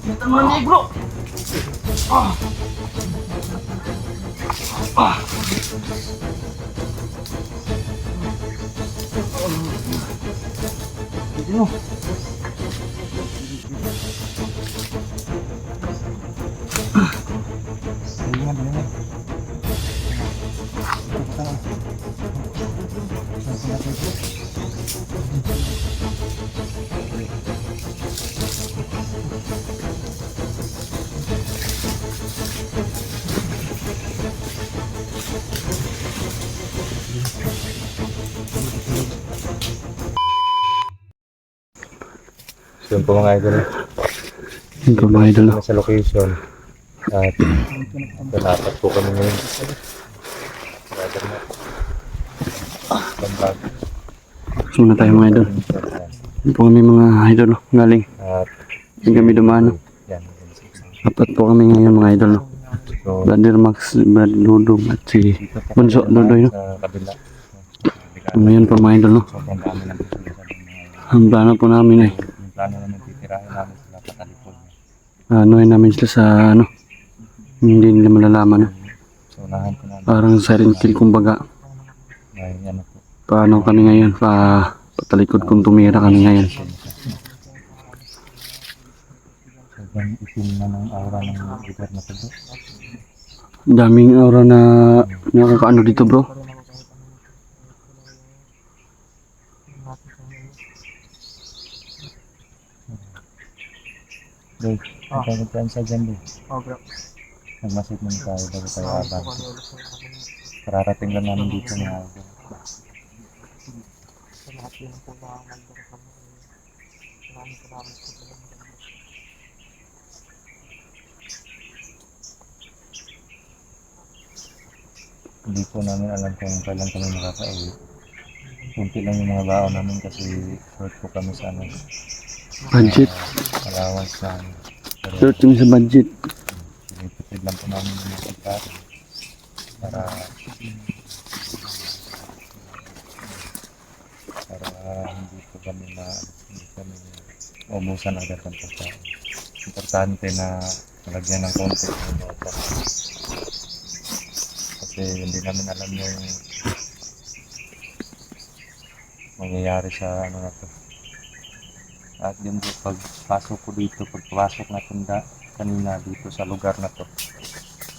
Ito mo na bro. Dito. So yun po mga idol. Yun po mga idol. Sa location. At pinapat po kami ngayon. Suna tayo mga idol. Yun po kami mga idol. Galing. At Yung kami dumaan. yan. Apat po kami ngayon mga idol. So Brother Max, Brother Ludong at si Bunso Ludoy. sa kabila. Ngayon po mga idol. Sobrang dami ng puso. Ang plano po namin ay Yung plano namin titirahin namin sila patalikod. anuhin namin sila sa ano. Hindi nila malalaman. So unahan ko namin. Parang silent kill kumbaga. May ano po. Paano kami ngayon? Patalikod kung tumira kami ngayon. Sobrang itim na ng aura ng lugar na ito. Daming aura na nakakaano dito bro. Dave, ang pagkakansa dyan Dave. Bro. Nagmasid muna tayo bago tayo abang. Kararating lang namin dito mga idol. Hindi po namin alam kung kailan kami makaka-uwi. Kunti lang yung mga baon namin kasi short po kami sa ano, Budget. allowance namin. Pero Short kami sa budget. sinipitid lang po namin yung mga pagkain para hindi po kami hindi kami ubusan agad ng pagkain. Importante na malagyan ng konti ng bata. Kasi hindi namin alam yung mangyayari sa ano na to. At yun po, pagpasok ko dito, pagpasok natin kanina dito sa lugar na to,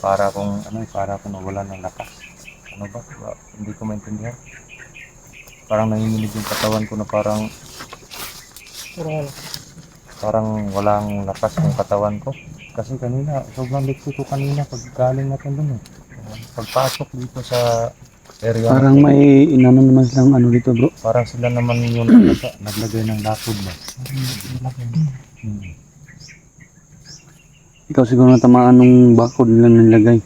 para kung nawala ng lakas. Ano ba? Hindi ko maintindihan. Parang nanginginig yung katawan ko na parang walang lakas yung katawan ko. Kasi kanina, sobrang liksi ko kanina pag galing natin dun eh. Pagpasok dito sa area Parang na to, may inano naman silang ano dito bro. parang sila naman yung naglagay ng lakod mo. Ikaw siguro natamaan nung bakod nila nilagay.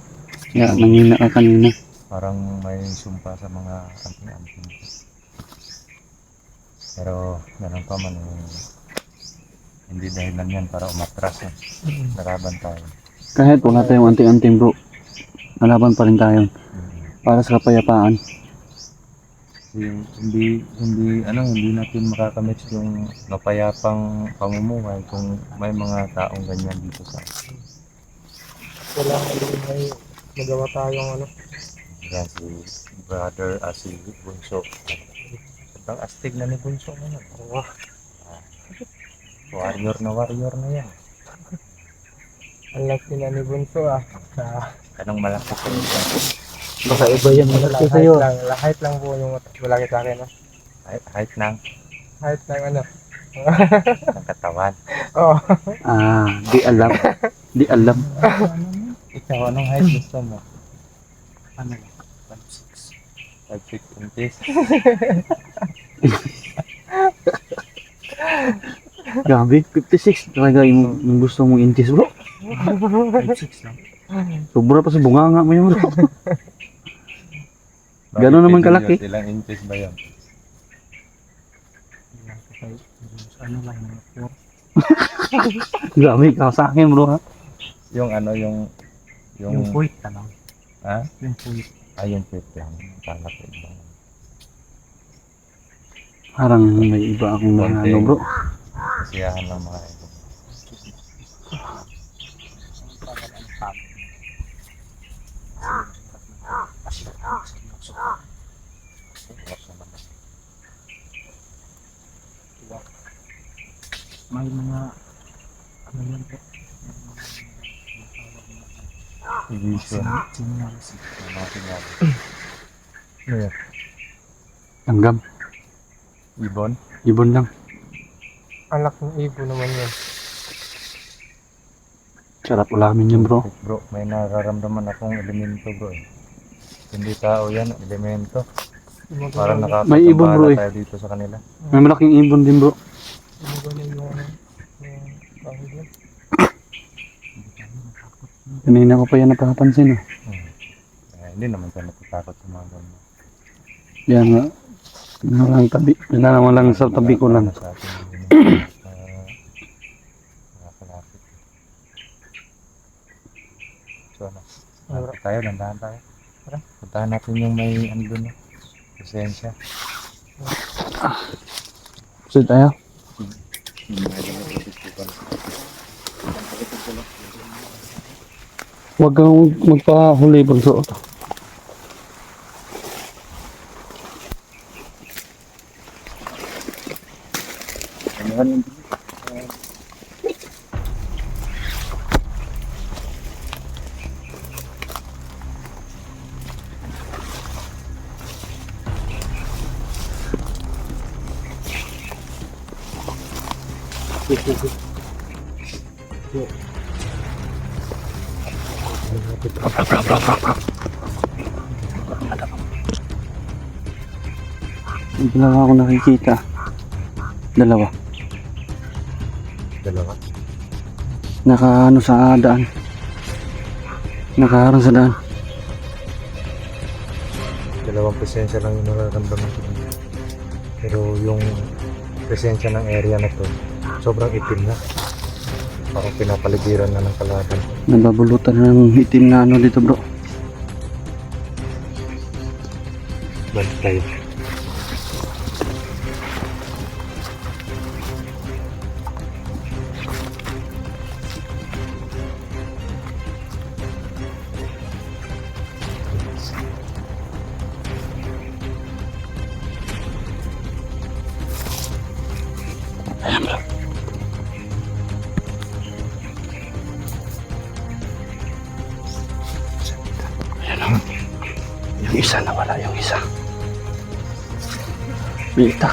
Kaya nangina ka kanina. Parang may sumpa sa mga amping-amping. Pero ganun pa man hindi dahilan yan para umatras eh. Naraban tayo. Kahit wala tayong anting-anting bro. Nalaban pa rin tayo. Para sa kapayapaan. Hindi natin makakamit yung mapayapang pamumuhay kung may mga taong ganyan dito sa Kailangan may magawa tayong ano. yan si brother si Bunso. Sobrang astig na ni Bunso ngayon. Warrior na yan. Ang laki na ni Bunso Anong malaki ko yun? Baka iba yan malaki sa'yo. Height lang po yung malaki sa akin. Height ng Height lang ano. katawan. Oo. Di alam. Di alam. Ikaw, anong height gusto mo? Ano? 5'6". 5'6" inches. Grabe, 56 talaga yung gusto mong inches bro. 5'6" lang. Sobra pa sa bunganga mo yun bro. Gano'n naman kalaki. Ilang inches ba yun? Ano lang, 4. Grabe, ikaw sa akin bro ha. Yung ano, yung Point lang. ha? Yung point. Yung puwit lang. Kala ko iba. Parang may iba akong mga ano bro. Kasiyahan ng mga ibon. May mga ano yan po. Division. Signals. Mga sinyali. Ano yan? Langgam. Ibon. Ibon lang. Anak ng ibo naman yan. Sarap ulamin yan bro. Bro, may nararamdaman akong elemento bro eh. Hindi tao yan, elemento. Parang May ibon, bro, nakakapagpapala eh. tayo dito sa kanila. May malaking ibon din bro. Gumagana yung tawag yan. Kanina ko pa yan napapansin oh. Hindi naman tayo natatakot sa mga ganun. Yan nga. Ano lang tabi. Pinalaman lang sa tabi ko lang. Sa atin, nakakalapit. So ano? Lapit tayo, dandahan tayo. Tara, puntahan natin yung may ano dun eh. Presensya. Kasi tayo. Huwag kang magpahuli bro. Hindi lang ako nakikita. Dalawa. Dalawa. Naka ano sa daan. Nakaharang sa daan. Dalawang presensya lang yung nararamdaman ko. Pero yung presensya ng area na to, sobrang itim na. Parang pinapaligiran na ng kalaban. Nababulutan ng itim na ano dito bro. Bantay. Ayan bro. Ayan o. Yung isa nawala, yung isa. May itak.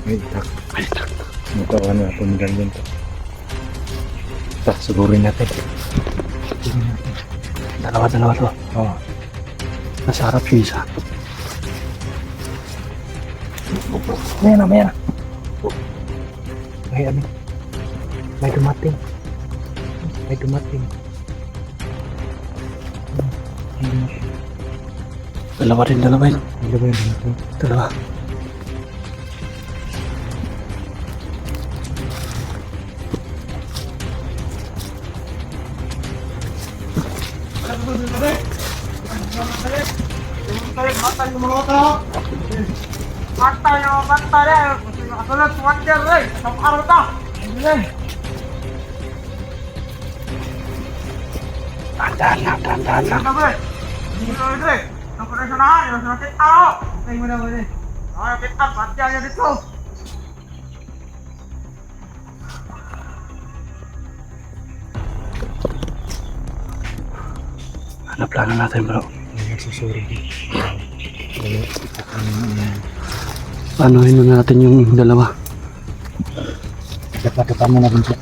May itak. May itak. Mukha na ito ganyan to. Sugurin natin. Dalawa to. Oo. Nasa harap yung isa. May ano. May ano. May dumating. May dumating. Dalawa rin. Ano ba yung dumating? Dalawa. Dahan lang. Ano plano natin bro? Nagsusurin. Paanohin na natin yung dalawa? Dapat mo na rin siya.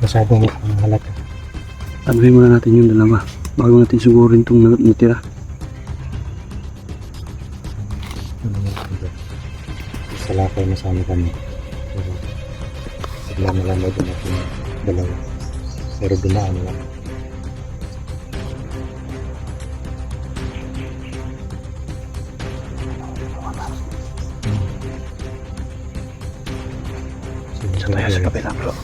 Masyadong halata. Paanohin muna natin yung dalawa bago natin sugurin itong natira. Salakay na sana kami. Pero bigla na lang may dumating dalawa. Pero dumaan lang. Isa tayo sa kabila bro.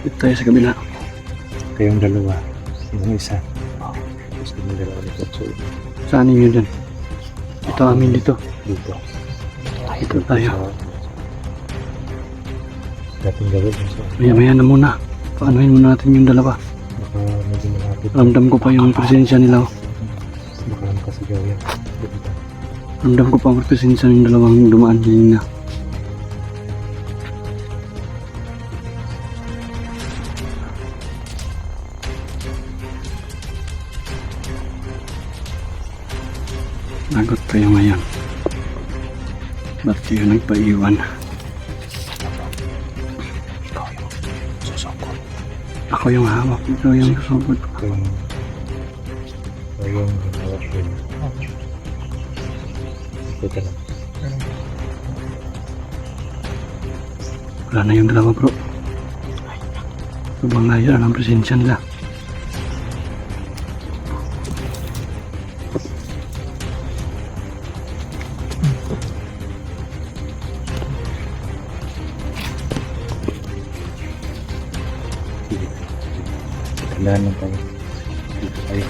Dito tayo sa kabila. Kayong dalawa. Yung isa. Tapos kayong dalawa nito. So, Saan ninyo dyan? Ito amin dito. dito. Ito tayo. Dating gawin. So, Maya-maya na muna. Paanohin muna natin yung dalawa. baka medyo malapit. Ramdam ko pa yung presensya nila. Oh. Baka naman kasi gawin. Dito. Ramdam ko pa ang presensya ng dalawang dumaan din na. Lagot kayo ngayon. Ba't kayo nagpaiwan? Ikaw yung susukot. Ako yung hawak. Ikaw yung susubod. Ikaw yung hawak din. Ito lang. Wala na yung dalawa bro. Sobrang layo na ng presensya nila. Tandaan lang tayo. Dito tayo.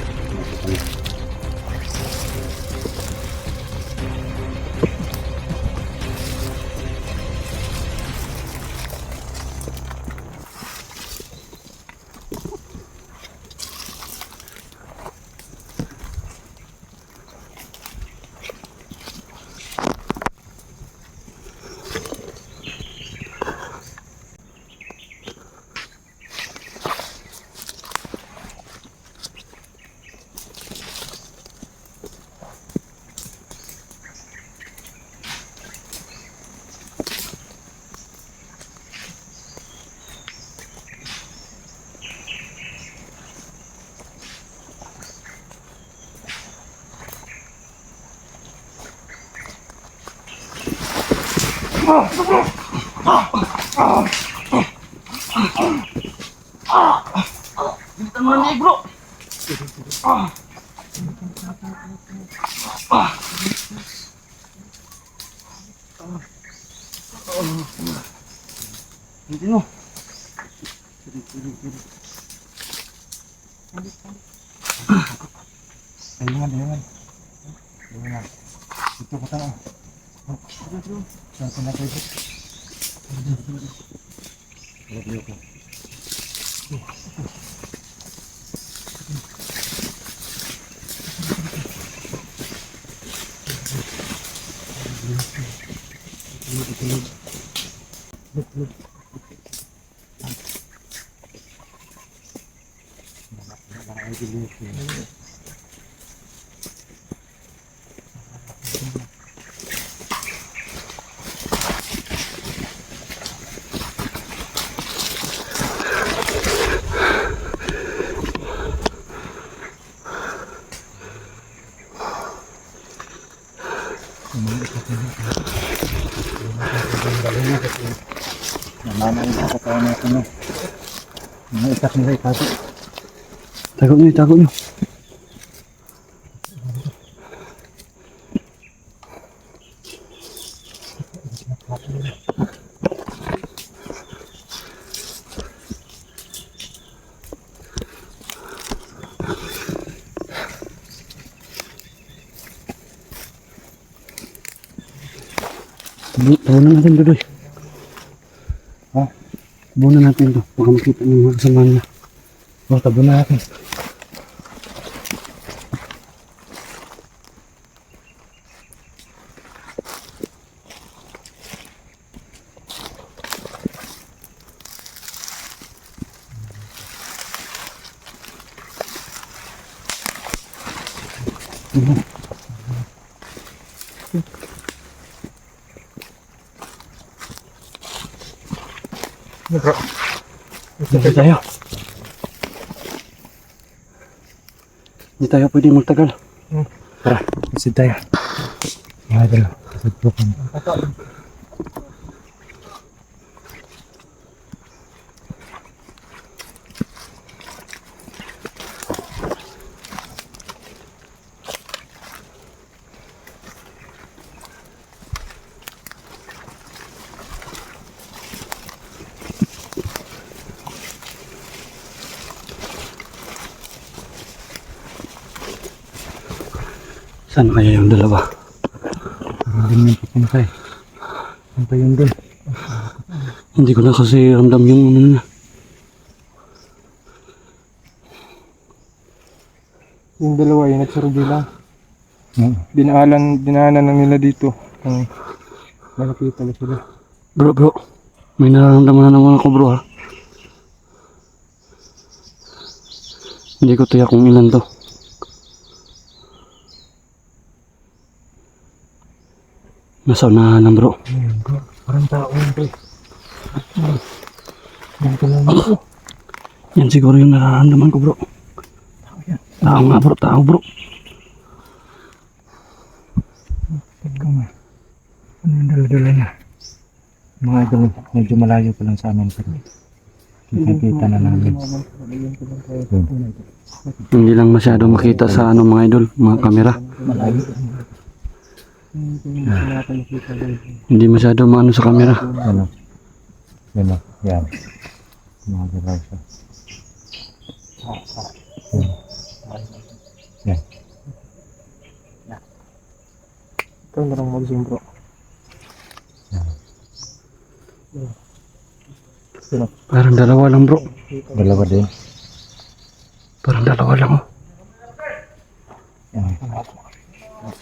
Hindi mo. Ayungan. Ayungan. Ito pa tayo. Saan na tayo? Namamain sa katawan natin no. Mga itak nila itago. Tago nyo. Tago na natin Dudoy. Ha? Tago na natin to. Baka makita ng mga kasama nila. Oh, tago na natin. Bro. Hindi tayo. Hindi tayo pwede magtagal. Tara, kasi tayo. Mga idol, kasi po kami. Saan kaya yung dalawa? Hindi yung papunta eh. Saan pa yun dun? Hindi ko na kasi ramdam yung ano na. Yung dalawa yung nagsurvey lang. Oo. Dinaanan na nila dito. Nakakita na sila. Bro, may nararamdaman na naman ako bro ha. Hindi ko tiyak kung ilan to. Nasa unahan lang bro. Ayun bro. Parang tao yun bro. Yan ka lang bro. Yan siguro yung nararamdaman ko bro. Tao nga bro, tao bro. Teka nga. Ano yung dala-dala niya? Mga idol, medyo malayo pa lang sa amin pero nakikita na namin. Hindi lang masyado makita sa ano mga idol, mga kamera. Malayo. Hindi masyado maano sa kamera. Ano? Yan o. Yan. Magalaw siya. Yan. Ikaw na lang mag-zoom bro. Parang dalawa lang bro. Dalawa din. Parang dalawa lang oh. Yan.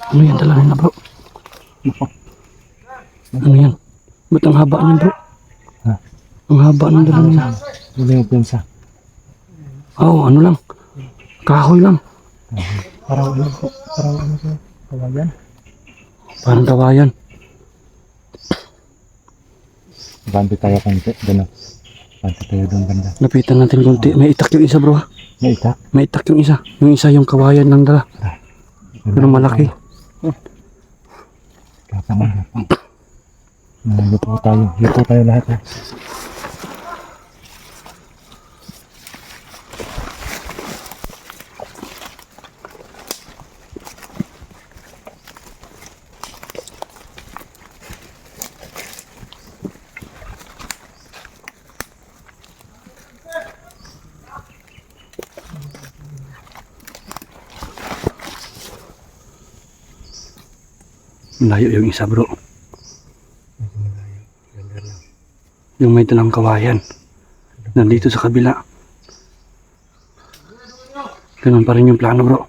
Ano yan dala nila bro? Ano yan? Ba't ang haba niyan bro? Ha? Ang haba ng dala niya. Ano yung pinsa? Oo, ano lang. Kahoy lang. Parang ano po? Parang ano po? Kawayan? Parang kawayan. Bante tayo konti. Doon o. Bante tayo doon banda. Lapitan natin konti. May itak yung isa bro ha. May itak. May itak yung isa. Yung isa yung kawayan lang dala. Pero malaki. Kapang. Luto tayo. Luto tayo lahat ha. Layo yung isa bro. Yung may dalang kawayan. Nandito sa kabila. Ganun pa rin yung plano bro.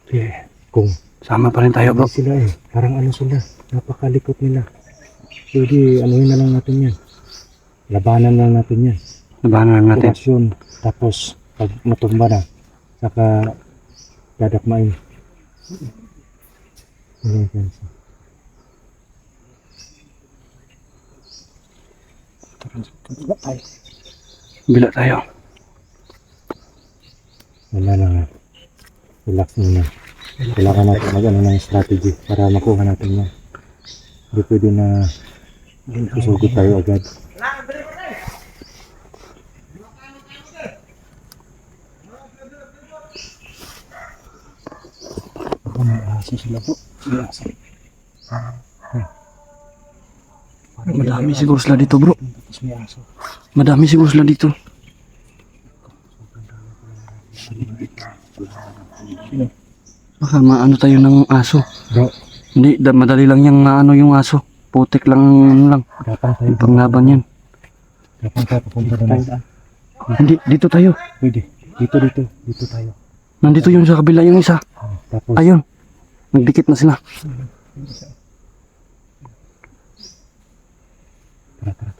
Yeah. Kung Sama pa rin tayo bro. sila eh. Parang ano sila. Napakalikot nila. Sige, anuhin na lang natin yan. Labanan lang natin yan. Labanan lang natin. Operasyon. Tapos, pag matumba na, saka dadakmain. Ano yung pensa? Bila tayo. Wala na nga. Relax muna. Kailangan natin mag-ano ng strategy para makuha natin yan. Hindi pwede na susugod tayo agad. Ako may aso sila po. May aso. Madami siguro sila dito bro. Tapos may aso. Madami siguro sila dito. Baka maano tayo ng aso. Bro, Hindi, madali lang yung maano yung aso. Putik lang ano lang. gapang tayo. Panglaban yan. Gapang tayo papunta doon. Hindi, dito tayo. Pwede. Dito tayo. Nandito yung sa kabila yung isa. Tapos, Ayun. Nagdikit na sila. tara.